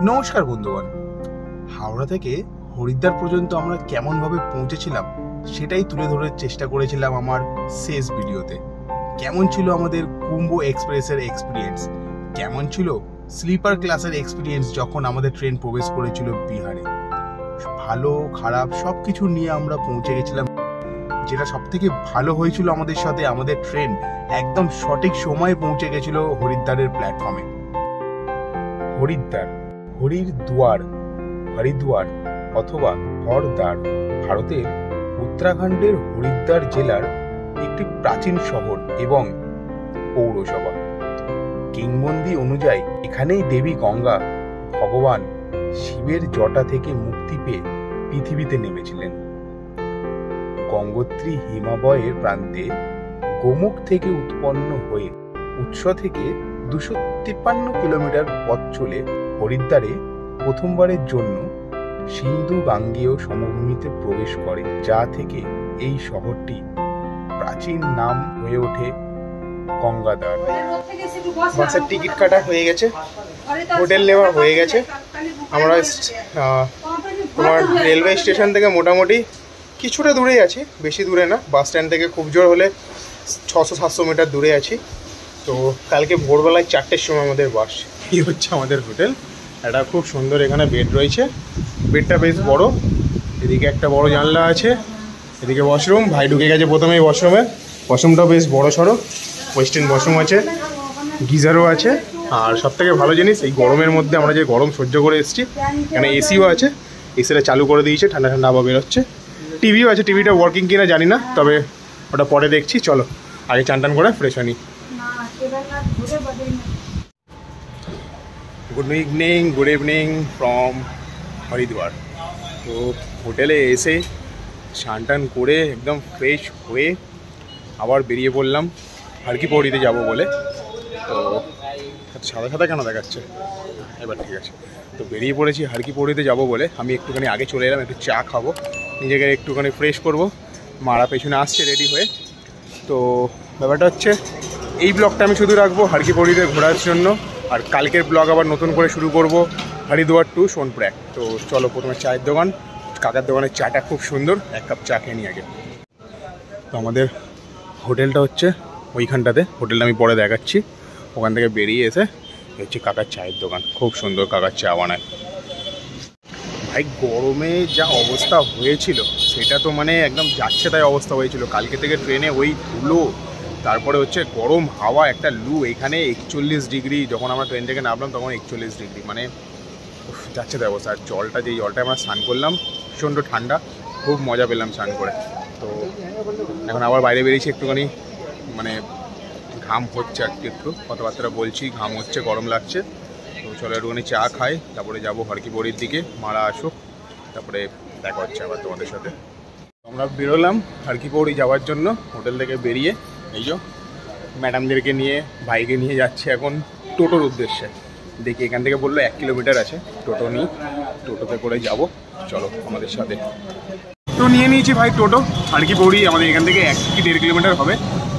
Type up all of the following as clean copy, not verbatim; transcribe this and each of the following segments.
নমস্কার বন্ধুগণ, হাওড়া থেকে হরিদ্বার পর্যন্ত আমরা কেমনভাবে পৌঁছেছিলাম সেটাই তুলে ধরার চেষ্টা করেছিলাম আমার শেষ ভিডিওতে। কেমন ছিল আমাদের কুম্ভ এক্সপ্রেসের এক্সপিরিয়েন্স, কেমন ছিল স্লিপার ক্লাসের এক্সপিরিয়েন্স যখন আমাদের ট্রেন প্রবেশ করেছিল বিহারে। ভালো খারাপ সব কিছু নিয়ে আমরা পৌঁছে গেছিলাম। যেটা সব থেকে ভালো হয়েছিল আমাদের সাথে, আমাদের ট্রেন একদম সঠিক সময়ে পৌঁছে গেছিল হরিদ্বারের প্ল্যাটফর্মে। হরিদ্বার, হরিদ্বার অথবা হরদ্বার ভারতের উত্তরাখণ্ডের হরিদ্বার জেলার একটি প্রাচীন শহর এবং পৌরসভা। কিংবদন্তি অনুযায়ী এখানেই দেবী গঙ্গা ভগবান শিবের জটা থেকে মুক্তি পেয়ে পৃথিবীতে নেমেছিলেন। গঙ্গোত্রী হিমালয়ের প্রান্তে গোমুখ থেকে উৎপন্ন হয়ে উৎস থেকে 253 কিলোমিটার পথ চলে হরিদ্বারে প্রথমবারের জন্য সিন্ধু গাঙ্গেয় সমভূমিতে প্রবেশ করে, যা থেকে এই শহরটি প্রাচীন নাম হয়ে ওঠে গঙ্গাধার। বাসের টিকিট কাটা হয়ে গেছে, হোটেল নেওয়া হয়ে গেছে। আমরা তোমার রেলওয়ে স্টেশন থেকে মোটামুটি কিছুটা দূরে আছি, বেশি দূরে না। বাস স্ট্যান্ড থেকে খুব জোর হলে 600-700 মিটার দূরে আছি। তো কালকে ভোরবেলায় 4টের সময় আমাদের বাস। এই হচ্ছে আমাদের হোটেল। একটা খুব সুন্দর এখানে বেড রয়েছে, বেডটা বেশ বড়। এদিকে একটা বড় জানলা আছে, এদিকে ওয়াশরুম। ভাই ঢুকে গেছে প্রথমেই ওয়াশরুমে। ওয়াশরুমটাও বেশ বড় সড়ো, ওয়েস্টার্ন ওয়াশরুম আছে, গিজারও আছে। আর সব থেকে ভালো জিনিস, এই গরমের মধ্যে আমরা যে গরম সহ্য করে এসেছি, এখানে এসিও আছে। এসিটা চালু করে দিয়েছে, ঠান্ডা ঠান্ডা হাওয়া বেরোচ্ছে। টিভিও আছে, টিভিটা ওয়ার্কিং কিনা জানি না, তবে ওটা পরে দেখছি। চলো আগে চান টান করে ফ্রেশ হয়নি। Good evening from Haridwar. তো হোটেলে এসে স্নান টান করে একদম ফ্রেশ হয়ে আবার বেরিয়ে পড়লাম হারকি পৌড়িতে যাব বলে। তো সাদা সাদা কেন দেখাচ্ছে, এবার ঠিক আছে। তো বেরিয়ে পড়েছি হারকি পৌড়িতে যাব বলে। আমি একটুখানি আগে চলে এলাম, একটু চা খাবো, নিজেকে একটুখানি ফ্রেশ করব। মারা পেছনে আসছে রেডি হয়ে। তো ব্যাপারটা হচ্ছে, এই ব্লগটা আমি শুধু রাখবো হারকি পৌড়িতে ঘোরার জন্য, আর কালকের ব্লগ আবার নতুন করে শুরু করব হরিদ্বার টু সোনপ্রয়াগ। তো চলো, প্রথমে চায়ের দোকান, কাকার দোকানের চাটা খুব সুন্দর, এক কাপ চা খেয়ে নিই আগে। তো আমাদের হোটেলটা হচ্ছে ওইখানটাতে, হোটেলটা আমি পরে দেখাচ্ছি। ওখান থেকে বেরিয়ে এসে হচ্ছে কাকার চায়ের দোকান, খুব সুন্দর কাকার চা বানায়। ভাই গরমে যা অবস্থা হয়েছিল সেটা তো মানে একদম যাচ্ছে তাই অবস্থা হয়েছিল। কালকে থেকে ট্রেনে ওই ধুলো, তারপরে হচ্ছে গরম হাওয়া, একটা লু। এখানে 41 ডিগ্রি, যখন আমরা ট্রেন থেকে নামলাম তখন 41 ডিগ্রি, মানে যাচ্ছে তাই অবস্থা। আর জলটা, যেই জলটা আমরা স্নান করলাম ভীষণ ঠান্ডা, খুব মজা পেলাম স্নান করে। তো এখন আবার বাইরে বেরিয়েছি, একটুখানি মানে ঘাম হচ্ছে, একটু কথাবার্তা বলছি, ঘাম হচ্ছে, গরম লাগছে। তো চলো একটুখানি চা খাই, তারপরে যাবো হারকি পৌড়ির দিকে। মারা আসুক, তারপরে দেখা হচ্ছে আবার তোমাদের সাথে। আমরা বেরোলাম হারকি পৌড়ি যাওয়ার জন্য হোটেল থেকে বেরিয়ে। এই যে ম্যাডামদেরকে নিয়ে, ভাইকে নিয়ে যাচ্ছে এখন টোটোর উদ্দেশ্যে। দেখি এখান থেকে বললো 1 কিলোমিটার আছে, টোটো নিই, টোটোতে করে যাব। চলো আমাদের সাথে। তো নিয়ে নিয়েছি ভাই টোটো। হারকি পৌড়ি আমাদের এখান থেকে 1 কি 1.5 কিলোমিটার হবে।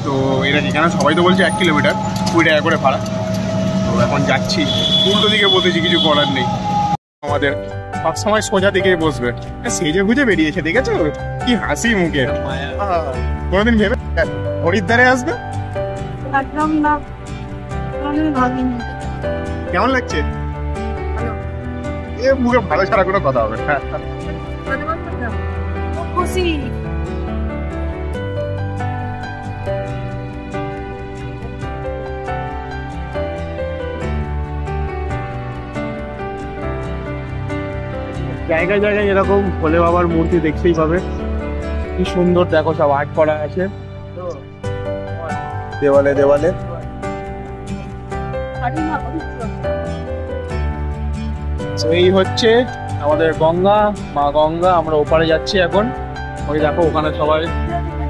তো এখানে সবাই তো বলছে 1 কিলোমিটার, 20 টাকা করে ভাড়া। তো এখন যাচ্ছি, উল্টো দিকে বলতেছি, কিছু করার নেই। আমাদের সবসময় সোজা দিকেই বসবে, সেজে গুজে বেরিয়েছে, দেখেছো কি হাসি মুখে। কোনোদিন ভেবে হরিদ্বারে আসবে? কেমন লাগছে? এ মুখে ভালো ছাড়া কোনো কথা হবে না। জায়গায় জায়গায় এরকম ভোলে বাবার মূর্তি দেখতেই পাবে, কি সুন্দর। দেখো সব আর্ট করা আছে দেওয়ালে দেওয়ালে। এই হচ্ছে আমাদের গঙ্গা, মা গঙ্গা। আমরা ওপারে যাচ্ছি এখন। ওই দেখো ওখানে সবাই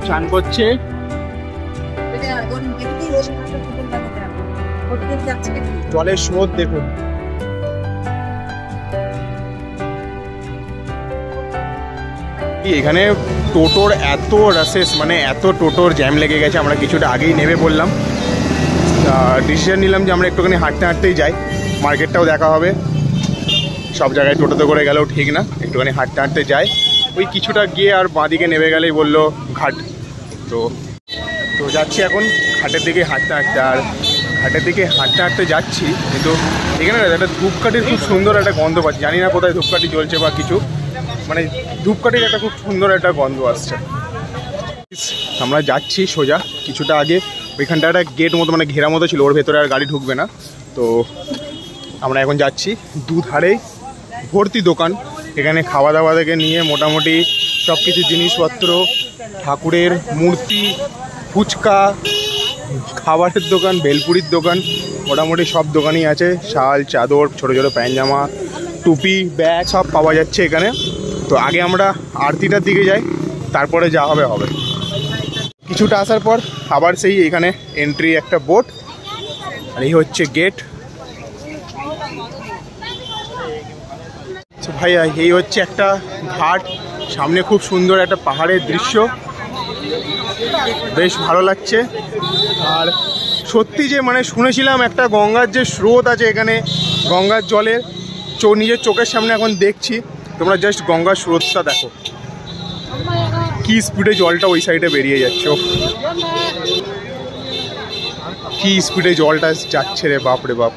স্নান করছে। জলের স্রোত দেখুন। এখানে টোটোর এত রাশেস, মানে এত টোটোর জ্যাম লেগে গেছে। আমরা কিছুটা আগেই নেমে পড়লাম, ডিসিশন নিলাম যে আমরা একটুখানি হাঁটতে হাঁটতেই যাই, মার্কেটটাও দেখা হবে। সব জায়গায় টোটোতে করে গেলেও ঠিক না, একটুখানি হাঁটতে হাঁটতে যায়। ওই কিছুটা গিয়ে আর বাঁদিকে নেমে গেলেই বললো ঘাট। তো তো যাচ্ছি এখন ঘাটের দিকে হাঁটতে হাঁটতে। আর ঘাটের দিকে হাঁটতে হাঁটতে যাচ্ছি, কিন্তু এখানে একটা ধূপকাঠির খুব সুন্দর একটা গন্ধ পাচ্ছি। জানি না কোথায় ধূপকাঠি জ্বলছে বা কিছু, মানে ধূপকাঠির একটা খুব সুন্দর একটা গন্ধ আসছে। আমরা যাচ্ছি সোজা, কিছুটা আগে ওইখানটা একটা গেট মতো মানে ঘেরা মতো ছিল, ওর ভেতরে আর গাড়ি ঢুকবে না। তো আমরা এখন যাচ্ছি, দুধারে ভর্তি দোকান। এখানে খাওয়া দাওয়া থেকে নিয়ে মোটামুটি সব কিছু জিনিসপত্র, ঠাকুরের মূর্তি, ফুচকা, খাবারের দোকান, ভেলপুরির দোকান, মোটামুটি সব দোকানই আছে। শাল, চাদর, ছোটো ছোটো প্যান্টজামা, টুপি, ব্যাগ সব পাওয়া যাচ্ছে এখানে। তো আগে আমরা আরতিটার দিকে যাই, তারপরে যা হবে হবে। কিছুটা আসার পর আবার সেই এখানে এন্ট্রি একটা বোট, আর এই হচ্ছে গেট। ভাই এই হচ্ছে একটা ঘাট, সামনে খুব সুন্দর একটা পাহাড়ের দৃশ্য, বেশ ভালো লাগছে। আর সত্যি যে মানে শুনেছিলাম একটা গঙ্গার যে স্রোত আছে এখানে, গঙ্গার জলের নিজের চোখের সামনে এখন দেখছি। তোমরা জাস্ট গঙ্গার স্রোতটা দেখো, কি স্পিডে জলটা ওই সাইডে বেরিয়ে যাচ্ছে, কি স্পিডে জলটা যাচ্ছে রে বাপ রে বাপ।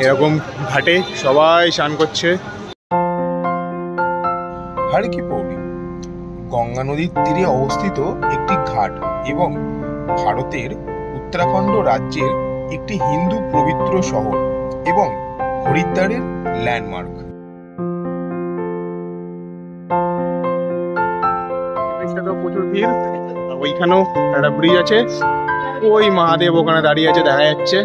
এরকম ঘাটে সবাই স্নান করছে। হারকি পৌড়ি গঙ্গা নদীর তীরে অবস্থিত একটি ঘাট এবং ভারতের উত্তরাখণ্ড রাজ্যের একটি হিন্দু পবিত্র শহর এবং হরিদ্বারের ল্যান্ডমার্ক। প্রচুর ভিড়, ওইখানেও একটা ব্রিজ আছে, ওই মহাদেব ওখানে দাঁড়িয়ে আছে দেখা যাচ্ছে।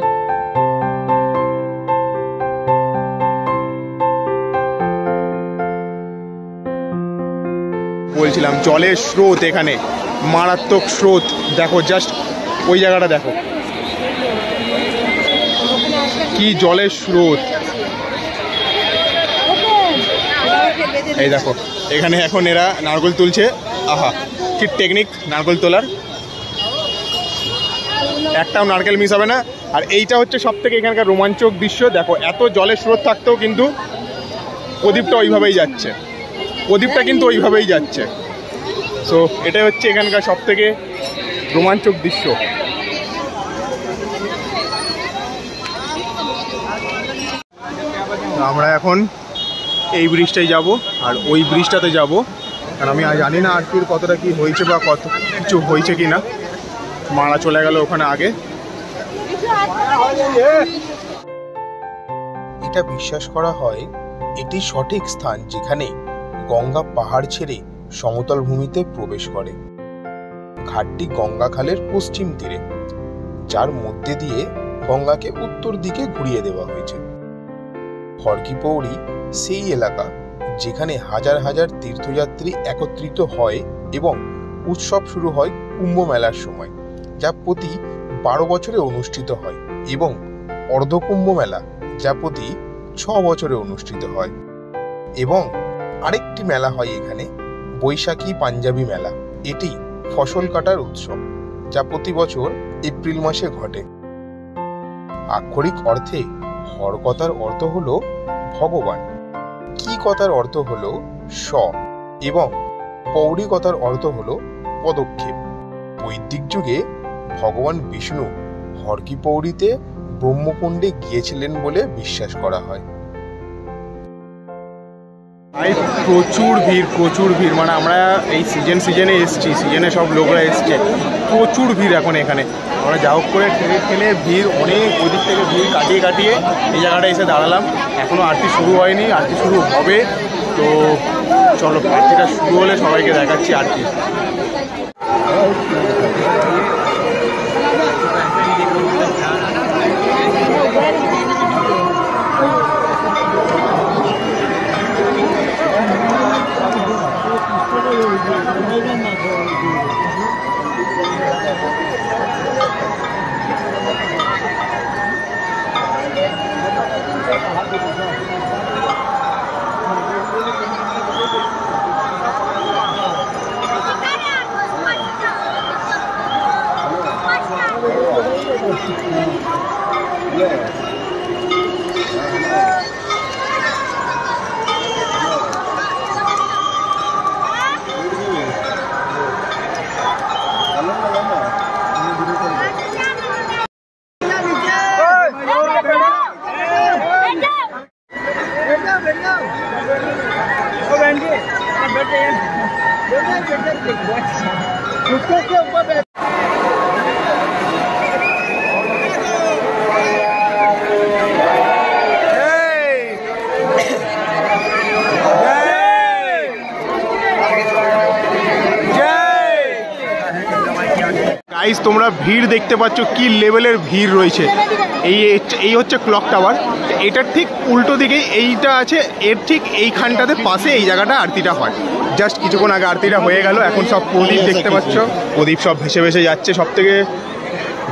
বলছিলাম জলের স্রোত এখানে মারাত্মক স্রোত, দেখো জাস্ট ওই জায়গাটা দেখো কি জলের স্রোত। এই দেখো এখানে এখন এরা নারকেল তুলছে, আহা কি টেকনিক নারকেল তোলার, একটাও নারকেল মিস হবে না। আর এইটা হচ্ছে সব থেকে এখানকার রোমাঞ্চক দৃশ্য, দেখো এত জলের স্রোত থাকতেও কিন্তু প্রদীপটা ওইভাবেই যাচ্ছে, প্রদীপটা কিন্তু ওইভাবেই যাচ্ছে। সো এটাই হচ্ছে এখানকার সব থেকে রোমাঞ্চক দৃশ্য। আমরা এখন এই ব্রিজটাই যাব আর ওই ব্রিজটাতে যাব, কারণ আমি জানি না আরতির কতটা কি হয়েছে বা কত কিছু হয়েছে কি না। মারা চলে গেল ওখানে আগে। এটা বিশ্বাস করা হয় এটি সঠিক স্থান যেখানে গঙ্গা পাহাড় ছেড়ে সমতল ভূমিতে প্রবেশ করে। ঘাটটি গঙ্গা খালের পশ্চিম তীরে, যার মধ্যে দিয়ে গঙ্গাকে উত্তর দিকে ঘুরিয়ে দেওয়া হয়েছে। হরকি পৌড়ি সেই এলাকা যেখানে হাজার হাজার তীর্থযাত্রী একত্রিত হয় এবং উৎসব শুরু হয় কুম্ভ মেলার সময়, যা প্রতি 12 বছরে অনুষ্ঠিত হয়, এবং অর্ধকুম্ভ মেলা যা প্রতি 6 বছরে অনুষ্ঠিত হয়। এবং আরেকটি মেলা হয় এখানে, বৈশাখী পাঞ্জাবি মেলা। এটি ফসল কাটার উৎসব, যা প্রতি বছর এপ্রিল মাসে ঘটে। আক্ষরিক অর্থে হর কথার অর্থ হলো ভগবান, কি কথার অর্থ হলো স, এবং পৌড়ি কথার অর্থ হলো পদক্ষেপ। বৈদিক যুগে ভগবান বিষ্ণু হরকি পৌড়িতে ব্রহ্মকুণ্ডে গিয়েছিলেন বলে বিশ্বাস করা হয়। প্রচুর ভিড়, মানে আমরা এই সিজনে এসছি, সিজনে সব লোকরা এসছে, প্রচুর ভিড় এখন এখানে। আমরা যা হোক করে ঠেলে ভিড় অনেক, ওই দিক থেকে ভিড় কাটিয়ে এই জায়গাটা এসে দাঁড়ালাম। এখনও আরতি শুরু হয়নি, আরতি শুরু হবে। তো চলো আরতিটা শুরু হলে সবাইকে দেখাচ্ছি আরতি। গাইস তোমরা ভিড় দেখতে পাচ্ছ কি লেভেলের ভিড় রয়েছে। এই হচ্ছে ক্লক টাওয়ার, এটার ঠিক উল্টো দিকেই এইটা আছে, এর ঠিক এইখানটাতে পাশে এই জায়গাটা আরতিটা হয়। জাস্ট কিছুক্ষণ আগে আরতিটা হয়ে গেল, এখন সব প্রদীপ দেখতে পাচ্ছ, প্রদীপ সব ভেসে ভেসে যাচ্ছে। সব থেকে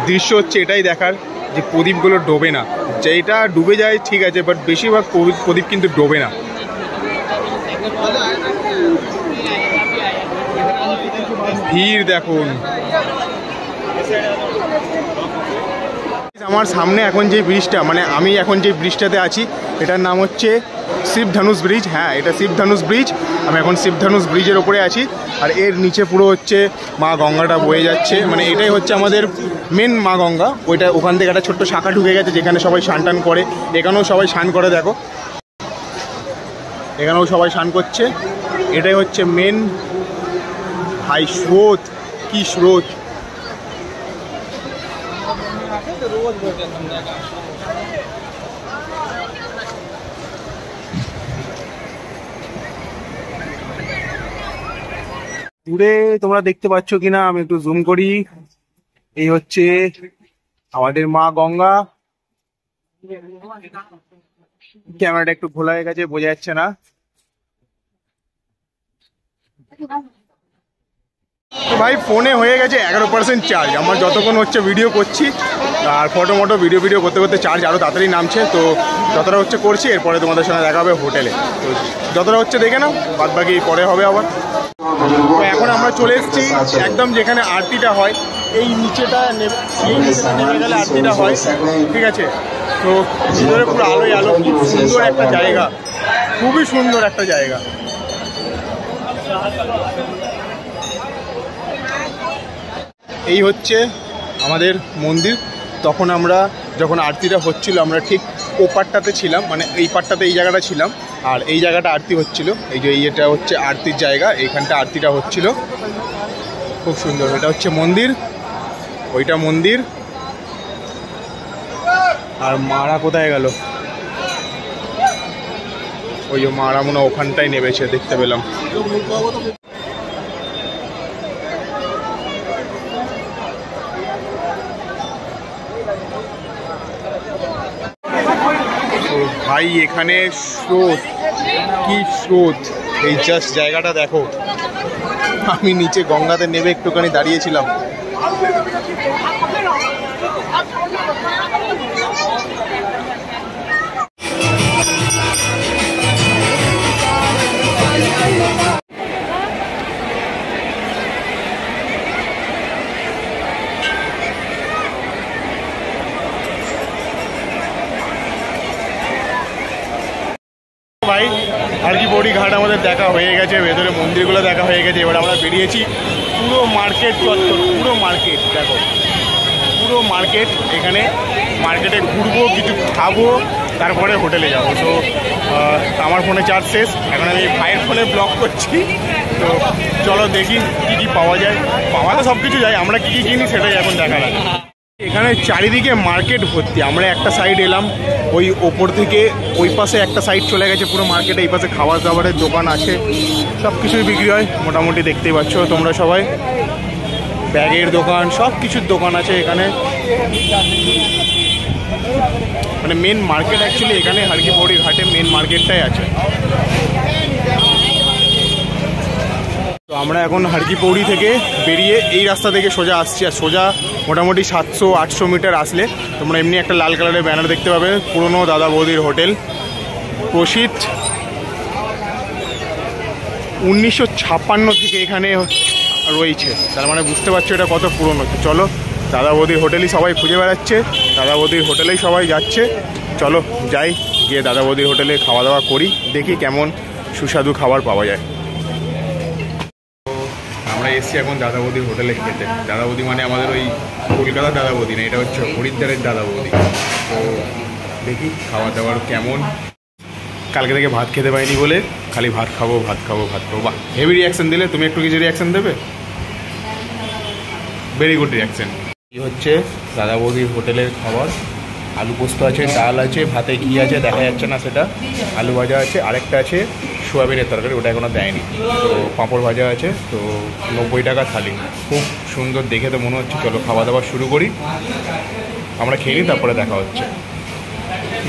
দৃশ্য হচ্ছে এটাই দেখার যে প্রদীপগুলো ডোবে না, যেটা ডুবে যায় ঠিক আছে, বাট বেশিরভাগ প্রদীপ কিন্তু ডোবে না। ভিড় দেখুন। আমার সামনে এখন যে ব্রিজটা, মানে আমি এখন যে ব্রিজটাতে আছি এটার নাম হচ্ছে শিবধনুষ ব্রিজ। হ্যাঁ, এটা শিবধনুষ ব্রিজ। আমি এখন শিবধনুষ ব্রিজের ওপরে আছি, আর এর নিচে পুরো হচ্ছে মা গঙ্গাটা বয়ে যাচ্ছে। মানে এটাই হচ্ছে আমাদের মেন মা গঙ্গা। ওইটা ওখান থেকে একটা ছোট্ট শাখা ঢুকে গেছে যেখানে সবাই স্নান টান করে। এখানেও সবাই স্নান করে, দেখো এখানেও সবাই স্নান করছে। এটাই হচ্ছে মেন। ভাই স্রোত, কি স্রোত! দূরে তোমরা দেখতে পাচ্ছ কিনা আমি একটু জুম করি। এই হচ্ছে আমাদের মা গঙ্গা। ক্যামেরাটা একটু ঘোলা হয়ে গেছে, বোঝা যাচ্ছে না। ভাই ফোনে হয়ে গেছে 11% চার্জ। আমার যতক্ষণ হচ্ছে ভিডিও করছি আর ফটো ভিডিও করতে করতে চার্জ আরও তাড়াতাড়ি নামছে। তো যতটা হচ্ছে করছি, এরপরে তোমাদের সঙ্গে দেখা হবে হোটেলে। তো যতটা হচ্ছে দেখে নাও, বাদ বাকি পরে হবে আবার। তো এখন আমরা চলে এসেছি একদম যেখানে আরতিটা হয়। এই নিচেটা নেমে গেলে আরতিটা হয়, ঠিক আছে। তো ভিতরে পুরো আলোয় আলো, খুব সুন্দর একটা জায়গা, খুবই সুন্দর একটা জায়গা। এই হচ্ছে আমাদের মন্দির। তখন আমরা যখন আরতিটা হচ্ছিল, আমরা ঠিক ওপারটাতে ছিলাম, মানে এই পারটাতে এই জায়গাটা ছিলাম, আর এই জায়গাটা আরতি হচ্ছিল। এই যে এটা হচ্ছে আরতির জায়গা, এইখানটা আরতিটা হচ্ছিল, খুব সুন্দর। এটা হচ্ছে মন্দির, ওইটা মন্দির। আর মারা কোথায় গেল? ওই যে মারা মনে ওখানটাই নেমেছে, দেখতে পেলাম। ভাই এখানে স্রোত, কি স্রোত! এই জাস্ট জায়গাটা দেখো। আমি নিচে গঙ্গাতে নেমে একটুখানি দাঁড়িয়েছিলাম। ভাই হারকিপৌড়ি ঘাট আমাদের দেখা হয়ে গেছে, ভেতরে মন্দিরগুলো দেখা হয়ে গেছে। এবার আমরা বেরিয়েছি পুরো মার্কেট চত্বর, পুরো মার্কেট দেখো, পুরো মার্কেট। এখানে মার্কেটে ঘুরবো, কিছু খাবো, তারপরে হোটেলে যাবো। তো আমার ফোনে চার্জ শেষ, এখন আমি ভাইয়ের ফোনে ব্লগ করছি। তো চলো দেখি কী কী পাওয়া যায়। পাওয়া তো সব কিছু যায়, আমরা কী কী কিনি সেটাই এখন দেখা লাগে। এখানে চারিদিকে মার্কেট ভর্তি। আমরা একটা সাইড এলাম, ওই ওপর থেকে ওই পাশে একটা সাইড চলে গেছে পুরো মার্কেটে। এই পাশে খাবার দাবারের দোকান আছে, সব কিছুই বিক্রি হয় মোটামুটি, দেখতেই পাচ্ছ তোমরা সবাই। ব্যাগের দোকান, সব কিছুর দোকান আছে এখানে। মানে মেন মার্কেট অ্যাকচুয়ালি এখানে হারকিপৌড়ি ঘাটে মেন মার্কেটটাই আছে। তো আমরা এখন হারকিপৌড়ি থেকে বেরিয়ে এই রাস্তা থেকে সোজা আসছি, আর সোজা মোটামুটি 700-800 মিটার আসলে তোমরা এমনি একটা লাল কালারের ব্যানার দেখতে পাবে, পুরনো দাদা বৌদির হোটেল প্রসিদ্ধ। 1956 থেকে এখানে রয়েছে, তার মানে বুঝতে পারছো এটা কত পুরনো। চলো, দাদা বৌদির হোটেলই সবাই খুঁজে বেড়াচ্ছে, দাদা বৌদির হোটেলেই সবাই যাচ্ছে। চলো যাই, গিয়ে দাদা বৌদির হোটেলে খাওয়া দাওয়া করি, দেখি কেমন সুস্বাদু খাবার পাওয়া যায়। আমরা এসছি এখন দাদা বৌদির হোটেলে খেতে। দাদা বৌদি মানে আমাদের ওই কলকাতার দাদা বৌদি না, এটা হচ্ছে হরিদ্বারের দাদা বৌদি। তো দেখি খাওয়া দাওয়ার কেমন। কালকে থেকে ভাত খেতে পাইনি বলে খালি ভাত খাবো ভাত খাবো ভাত খাবো। বাহ, হেভি রিয়াকশন দিলে। তুমি একটু কিছু রিয়াকশন দেবে? Very good reaction. এই হচ্ছে দাদা বৌদির হোটেলের খাবার। আলু পোস্ত আছে, ডাল আছে, ভাতে ঘি আছে, দেখা যাচ্ছে না সেটা, আলু ভাজা আছে, আরেকটা আছে সোয়াবিনের তরকারি, ওটা এখনও দেয়নি। তো পাঁপড় ভাজা আছে। তো 90 টাকা থালি, খুব সুন্দর দেখে তো মনে হচ্ছে। চলো খাওয়া দাওয়া শুরু করি, আমরা খেয়ে নিই, তারপরে দেখা হচ্ছে।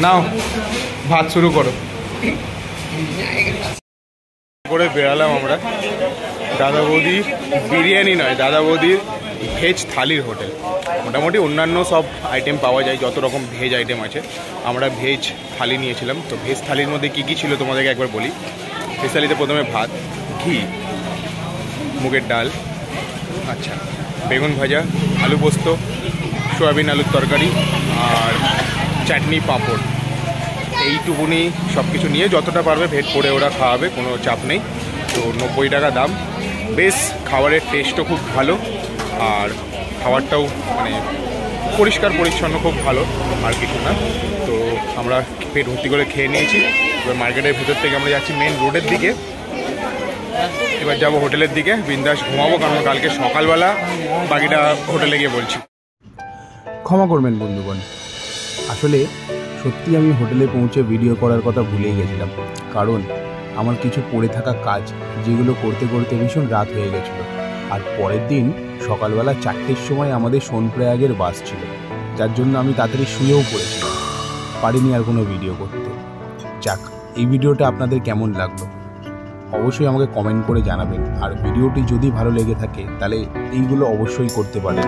নাও ভাত শুরু করো। করে বেরালাম আমরা দাদা বৌদির বিরিয়ানি নয়, দাদা বৌদির ভেজ থালির হোটেল। মোটামুটি অন্যান্য সব আইটেম পাওয়া যায়, যত রকম ভেজ আইটেম আছে। আমরা ভেজ থালি নিয়েছিলাম। তো ভেজ থালির মধ্যে কী কী ছিল তোমাদেরকে একবার বলি। ভেজ থালিতে প্রথমে ভাত, ঘি, মুগের ডাল, আচ্ছা, বেগুন ভাজা, আলু পোস্ত, সয়াবিন আলুর তরকারি, আর চাটনি, পাঁপড়। এইটুকুনি সব কিছু নিয়ে যতটা পারবে ভেট করে ওরা খাওয়াবে, কোনো চাপ নেই। তো 90 টাকা দাম। বেশ, খাবারের টেস্টও খুব ভালো, আর খাবারটাও মানে পরিষ্কার পরিচ্ছন্ন, খুব ভালো, আর কিছু না। তো আমরা পেট ভর্তি করে খেয়ে নিয়েছি। এবার মার্কেটের ভেতর থেকে আমরা যাচ্ছি মেন রোডের দিকে। এবার যাবো হোটেলের দিকে, বিন্দাস ঘুমাবো, কারণ কালকে সকালবেলা বাকিটা হোটেলে গিয়ে বলছি। ক্ষমা করবেন বন্ধুগণ, আসলে সত্যি আমি হোটেলে পৌঁছে ভিডিও করার কথা ভুলেই গেছিলাম, কারণ আমার কিছু পড়ে থাকা কাজ, যেগুলো করতে করতে ভীষণ রাত হয়ে গেছিলো। আর পরের দিন সকালবেলা 4টের সময় আমাদের সোনপ্রয়াগের বাস ছিল, যার জন্য আমি তাড়াতাড়ি শুয়েও পড়েছিলাম, পারিনি আর কোনো ভিডিও করতে। যাক, এই ভিডিওটা আপনাদের কেমন লাগলো অবশ্যই আমাকে কমেন্ট করে জানাবেন। আর ভিডিওটি যদি ভালো লেগে থাকে তাহলে এইগুলো অবশ্যই করতে পারেন।